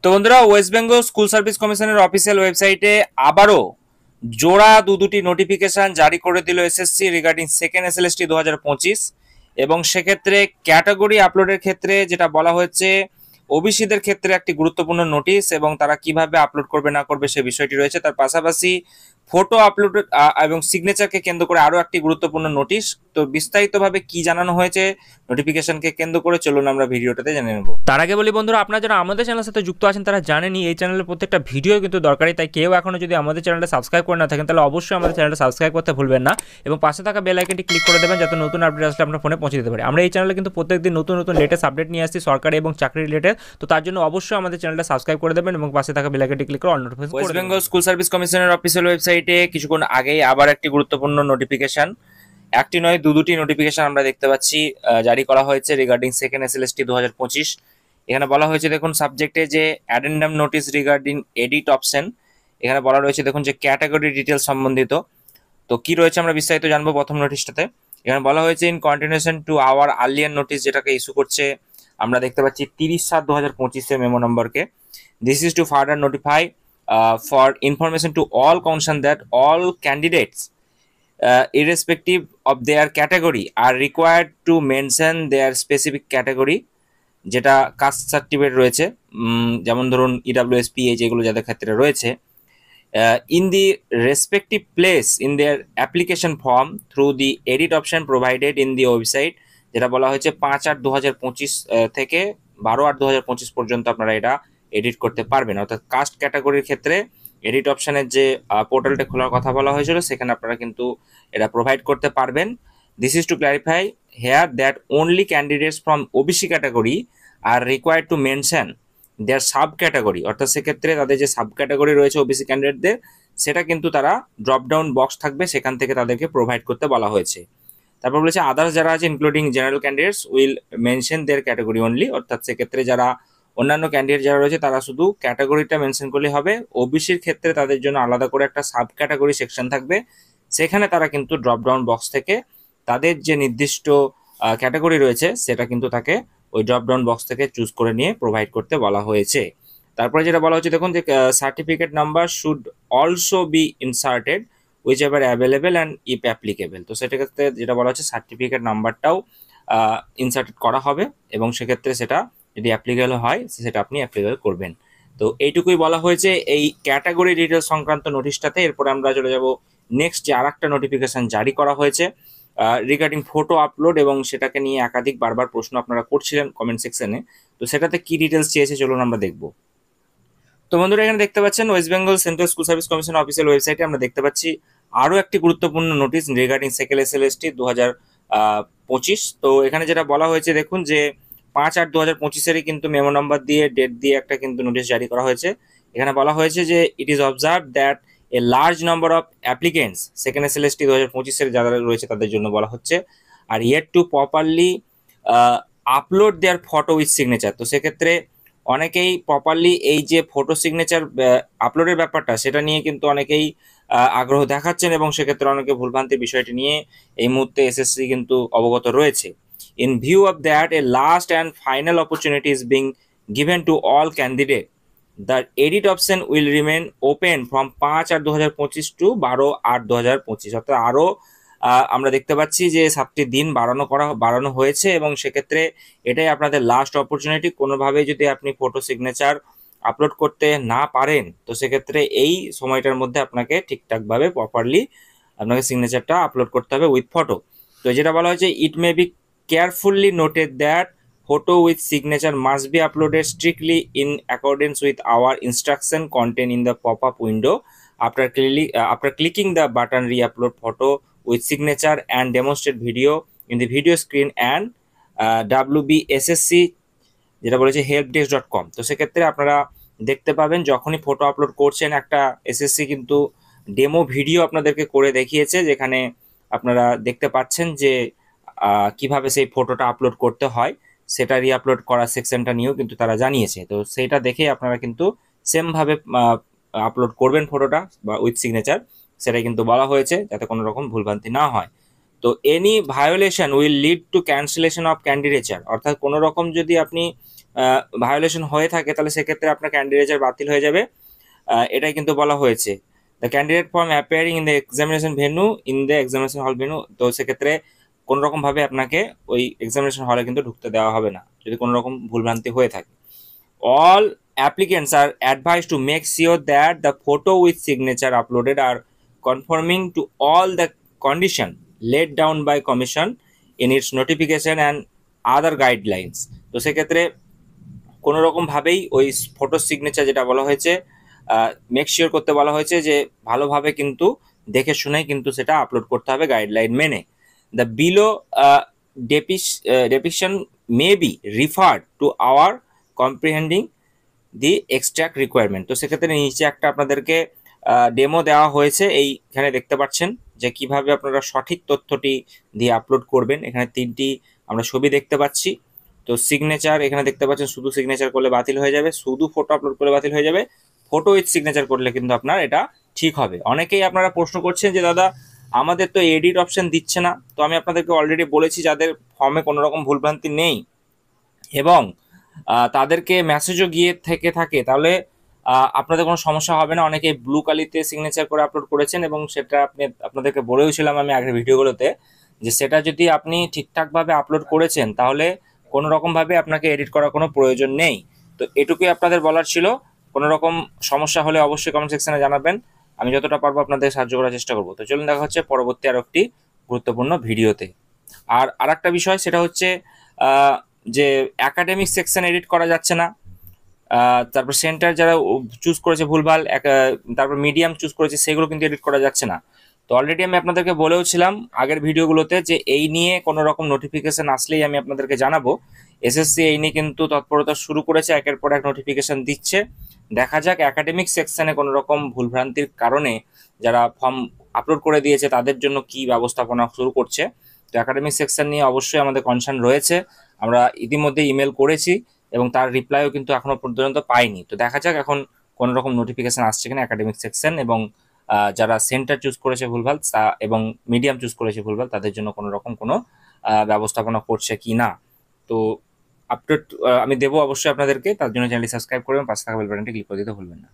তো বন্ধুরা, West Bengal school service কমিশনের অফিসিয়াল ওয়েবসাইটে আবারও জোড়া দুটি নোটিফিকেশন জারি করে দিল এসএসসি রিগার্ডিং সেকেন্ড এসএলএসটি 2025। এবং সেক্ষেত্রে ক্যাটাগরি আপলোডের ক্ষেত্রে যেটা বলা হয়েছে, ওবিসিদের ক্ষেত্রে একটি গুরুত্বপূর্ণ নোটিশ এবং তারা কিভাবে আপলোড করবে না করবে সে বিষয়টি রয়েছে। তার পাশাপাশি ফটো আপলোড এবং সিগনেচারকে কেন্দ্র করে আরও একটি গুরুত্বপূর্ণ নোটিশ। তো বিস্তারিতভাবে কি জানানো হয়েছে নোটিফিকেশনকে কেন্দ্র করে, চলুন আমরা ভিডিওটাতে জেনে নেব। তার আগে বলি বন্ধুরা, আপনারা যারা আমাদের চ্যানেলের সাথে যুক্ত আছেন তারা জানেনই এই চ্যানেলের প্রত্যেকটা ভিডিও কিন্তু দরকারি, তাই কেউ এখনও যদি আমাদের চ্যানেলটা সাবস্ক্রাইব করে না থাকেন তাহলে অবশ্যই আমাদের চ্যানেলটা সাবস্ক্রাইব করতে ভুলবেন না এবং পাশে থাকা বেল আইকনটি ক্লিক করে দেবেন যাতে নতুন আপডেট আসলে আপনার ফোনে পৌঁছে দিতে পারে। আমরা এই চ্যানেলে কিন্তু প্রত্যেকদিন নতুন নতুন লেটেস্ট আপডেট নিয়ে আসছি সরকারি এবং চাকরি রিলেটেড। তো তার জন্য অবশ্যই আমাদের চ্যানেলটা সাবস্ক্রাইব করে দেবেন এবং পাশে থাকা বেল আইকনটি ক্লিক করে all notification West Bengal school service কমিশনের অফিসিয়াল ওয়েবসাইটে কিছুক্ষণ আগেই আবার একটি গুরুত্বপূর্ণ নোটিফিকেশন, একটি নয় দুটি নোটিফিকেশন আমরা দেখতে পাচ্ছি জারি করা হয়েছে রিগার্ডিং সেকেন্ড এসএলএসটি 2025। এখানে বলা হয়েছে দেখুন সাবজেক্টে যে addendum notice regarding edit option, এখানে বলা রয়েছে দেখুন যে ক্যাটাগরি ডিটেলস সম্বন্ধিত। তো কি রয়েছে আমরা বিস্তারিত জানবো প্রথম নোটিশটাতে। এখানে বলা হয়েছে in continuation to our earlier notice, যেটাকে ইস্যু করছে আমরা দেখতে পাচ্ছি 30/7/2025 মেমো নম্বরকে। This is to further notify for information to all concern that all candidates irrespective of their category are required to mention their specific category, যেটা caste certificate রয়েছে, যেমন ধরুন ইডাব্লিউএস পিএইচ এগুলো যাদের ক্ষেত্রে রয়েছে, in the respective place in their application form through the edit option provided in the website, যেটা বলা হয়েছে 5/8/2025 থেকে 12/8/2025 পর্যন্ত আপনারা এটা এডিট করতে পারবেন। অর্থাৎ কাস্ট ক্যাটাগরির ক্ষেত্রে এডিট অপশনের যে পোর্টালটা খোলার কথা বলা হয়েছিল সেখানে আপনারা কিন্তু এটা প্রোভাইড করতে পারবেন। This is to clarify here that only candidates from OBC category are required to mention their sub category, অর্থাৎ সেক্ষেত্রে তাদের যে সাব ক্যাটাগরি রয়েছে ওবিসি ক্যান্ডিডেটদের, সেটা কিন্তু তারা ড্রপ ডাউন বক্স থাকবে, সেখান থেকে তাদেরকে প্রোভাইড করতে বলা হয়েছে। তারপর বলেছে আদার্স যারা আছে including general candidates will mention there category only, অর্থাৎ সেক্ষেত্রে যারা অন্যান্য ক্যান্ডিডেট যারা রয়েছে তারা শুধু ক্যাটাগরিটা মেনশন করলে হবে। ওবিসির ক্ষেত্রে তাদের জন্য আলাদা করে একটা সাব ক্যাটাগরি সেকশন থাকবে, সেখানে তারা কিন্তু ড্রপ ডাউন বক্স থেকে তাদের যে নির্দিষ্ট ক্যাটাগরি রয়েছে সেটা কিন্তু তাকে ওই ড্রপ ডাউন বক্স থেকে চুজ করে নিয়ে প্রোভাইড করতে বলা হয়েছে। তারপরে যেটা বলা হচ্ছে দেখুন যে certificate number should also be inserted which ever available and if applicable. তো সেক্ষেত্রে যেটা বলা হচ্ছে সার্টিফিকেট নাম্বারটাও ইনসার্টেড করা হবে এবং সেক্ষেত্রে সেটা যদি অ্যাপ্লিকেবল হয় সেটা আপনি অ্যাপ্লিকেবল করবেন। তো এইটুকুই বলা হয়েছে এই ক্যাটাগরি ডিটেলস সংক্রান্ত নোটিশটাতে। এরপরে আমরা চলে যাব নেক্সট যে আর একটা নোটিফিকেশন জারি করা হয়েছে রিগার্ডিং ফটো আপলোড, এবং সেটাকে নিয়ে একাধিক বারবার প্রশ্ন আপনারা করছিলেন কমেন্ট সেকশনে। তো সেটাতে কি ডিটেলস চেয়েছে চলুন আমরা দেখব। তো বন্ধুরা, এখানে দেখতে পাচ্ছেন West Bengal central school service commission official ওয়েবসাইটে আমরা দেখতে পাচ্ছি আরও একটি গুরুত্বপূর্ণ নোটিশ রিগার্ডিং সেকেন্ড এসএলএসটি 2025। তো এখানে যেটা বলা হয়েছে দেখুন যে 5/8/2025-এরই কিন্তু মেমো নাম্বার দিয়ে ডেট দিয়ে একটা কিন্তু নোটিশ জারি করা হয়েছে। এখানে বলা হয়েছে যে it is observe that a large number of applicants second SLST 2025-এর যারা রয়েছে তাদের জন্য বলা হচ্ছে are yet to properly upload their photo with signature. তো সেক্ষেত্রে অনেকেই প্রপারলি এই যে ফটো সিগনেচার আপলোডের ব্যাপারটা সেটা নিয়ে কিন্তু অনেকেই আগ্রহ দেখাচ্ছেন এবং সেক্ষেত্রে অনেকে ভুলভ্রান্তির বিষয়টি নিয়ে এই মুহূর্তে এসএসসি কিন্তু অবগত রয়েছে। In view of that, a last and final opportunity is being given to all candidates. The edit option will remain open from 5/8/2025 to 12/8/2025। অর্থাৎ আরও আমরা দেখতে পাচ্ছি যে 7টি দিন বাড়ানো হয়েছে এবং সেক্ষেত্রে এটাই আপনাদের লাস্ট অপরচুনিটি। কোনোভাবেই যদি আপনি ফটো সিগনেচার আপলোড করতে না পারেন তো সেক্ষেত্রে এই সময়টার মধ্যে আপনাকে ঠিকঠাকভাবে প্রপারলি আপনাকে সিগনেচারটা আপলোড করতে হবে উইথ ফটো। তো যেটা বলা হয়েছে it may be carefully noted that photo with signature must be uploaded strictly in accordance with our instruction contained in the pop-up window after clicking the button re-upload photo with signature and demonstrate video in the video screen and WBSSC যেটা বলেছে helpdesk.com। তো সেক্ষেত্রে আপনারা দেখতে পাবেন যখনই photo upload করছেন একটা এসএসসি কিন্তু ডেমো ভিডিও আপনাদেরকে করে দেখিয়েছে, যেখানে আপনারা দেখতে পাচ্ছেন যে কিভাবে সেই ফটোটা আপলোড করতে হয় সেটা রিআপলোড করার সেকশনটা নিয়েও কিন্তু তারা জানিয়েছে। তো সেইটা দেখে আপনারা কিন্তু সেমভাবে আপলোড করবেন ফটোটা বা উইথ সিগনেচার, সেটাই কিন্তু বলা হয়েছে যাতে কোনো রকম ভুলভ্রান্তি না হয়। তো any violation will lead to cancellation of candidature, অর্থাৎ কোনো রকম যদি আপনি ভায়োলেশন হয়ে থাকে তাহলে সেক্ষেত্রে আপনার ক্যান্ডিডেচার বাতিল হয়ে যাবে। এটাই কিন্তু বলা হয়েছে। The candidate form appearing in the examination venue in the examination হল ভেন্যু, তো সেক্ষেত্রে কোনো রকমভাবে আপনাকে ওই এক্সামিনেশন হলে কিন্তু ঢুকতে দেওয়া হবে না যদি কোনো রকম ভুলভ্রান্তি হয়ে থাকে। All applicants are advised to make sure that the photo with signature uploaded are conforming to all the condition laid down by commission in its notification and other guidelines। তো সেক্ষেত্রে কোনো রকম ভাবেই ওই ফটো সিগনেচার যেটা বলা হয়েছে make sure করতে বলা হয়েছে যে ভালোভাবে কিন্তু দেখে শুনেই কিন্তু সেটা আপলোড করতে হবে গাইডলাইন মেনে। The below depiction may be referred to our comprehending the extract requirement. তো সেক্ষেত্রে নিচে একটা আপনাদেরকে ডেমো দেওয়া হয়েছে, এইখানে দেখতে পাচ্ছেন যে কিভাবে আপনারা সঠিক তথ্যটি দিয়ে আপলোড করবেন। এখানে 3টি আমরা ছবি দেখতে পাচ্ছি। তো সিগনেচার এখানে দেখতে পাচ্ছেন, শুধু সিগনেচার করলে বাতিল হয়ে যাবে, শুধু ফটো আপলোড করলে বাতিল হয়ে যাবে, ফটো উইথ সিগনেচার করলে কিন্তু আপনার এটা ঠিক হবে। অনেকেই আপনারা প্রশ্ন করছেন যে দাদা আমাদের তো এডিট অপশন দিচ্ছে না। তো আমি আপনাদেরকে অলরেডি বলেছি যাদের ফর্মে কোনো রকম ভুলভ্রান্তি নেই এবং তাদেরকে মেসেজও গিয়ে থেকে থাকে তাহলে আপনাদের কোনো সমস্যা হবে না। অনেকে ব্লু কালিতে সিগনেচার করে আপলোড করেছেন এবং সেটা আপনাদেরকে বলেওছিলাম আমি আগের ভিডিওগুলোতে যে সেটা যদি আপনি ঠিকঠাকভাবে আপলোড করেছেন তাহলে কোনো রকমভাবে আপনাকে এডিট করার কোনো প্রয়োজন নেই। তো এটুকুই আপনাদের বলার ছিল। কোনো রকম সমস্যা হলে অবশ্যই কমেন্ট সেকশনে জানাবেন, আমি যতটা পারবো আপনাদের সাহায্য করার চেষ্টা করবো। তো চলুন দেখা হচ্ছে পরবর্তী আরও একটি গুরুত্বপূর্ণ ভিডিওতে। আর একটা বিষয় সেটা হচ্ছে যে একাডেমিক সেকশন এডিট করা যাচ্ছে না, তারপর সেন্টার যারা চুজ করেছে ভুলভাল, তারপর মিডিয়াম চুজ করেছে সেগুলো কিন্তু এডিট করা যাচ্ছে না। তো অলরেডি আমি আপনাদেরকে বলেওছিলাম আগের ভিডিওগুলোতে যে এই নিয়ে কোনো রকম নোটিফিকেশন আসলেই আমি আপনাদেরকে জানাবো। এসএসসি এই নিয়ে কিন্তু তৎপরতা শুরু করেছে, একের পর এক নোটিফিকেশন দিচ্ছে। দেখা যাক একাডেমিক সেকশনে কোনো রকম ভুলভ্রান্তির কারণে যারা ফর্ম আপলোড করে দিয়েছে তাদের জন্য কি ব্যবস্থাপনা শুরু করছে। তো একাডেমিক সেকশন নিয়ে অবশ্যই আমাদের কনসার্ন রয়েছে, আমরা ইতিমধ্যে ইমেল করেছি এবং তার রিপ্লাইও কিন্তু এখনো পর্যন্ত পাইনি। তো দেখা যাক এখন কোনো রকম নোটিফিকেশন আসছে কিনা একাডেমিক সেকশন এবং যারা সেন্টার চুজ করেছে ভুলভাল এবং মিডিয়াম চুজ করেছে ভুলভাল তাদের জন্য কোনো রকম কোনো ব্যবস্থাপনা করছে কি না। তো আপডেট আমি দেবো অবশ্যই আপনাদেরকে, তার জন্য চ্যানেলটি সাবস্ক্রাইব করবেন, পাশে থাকা বেল বাটনটি ক্লিক করে দিতে ভুলবেন না।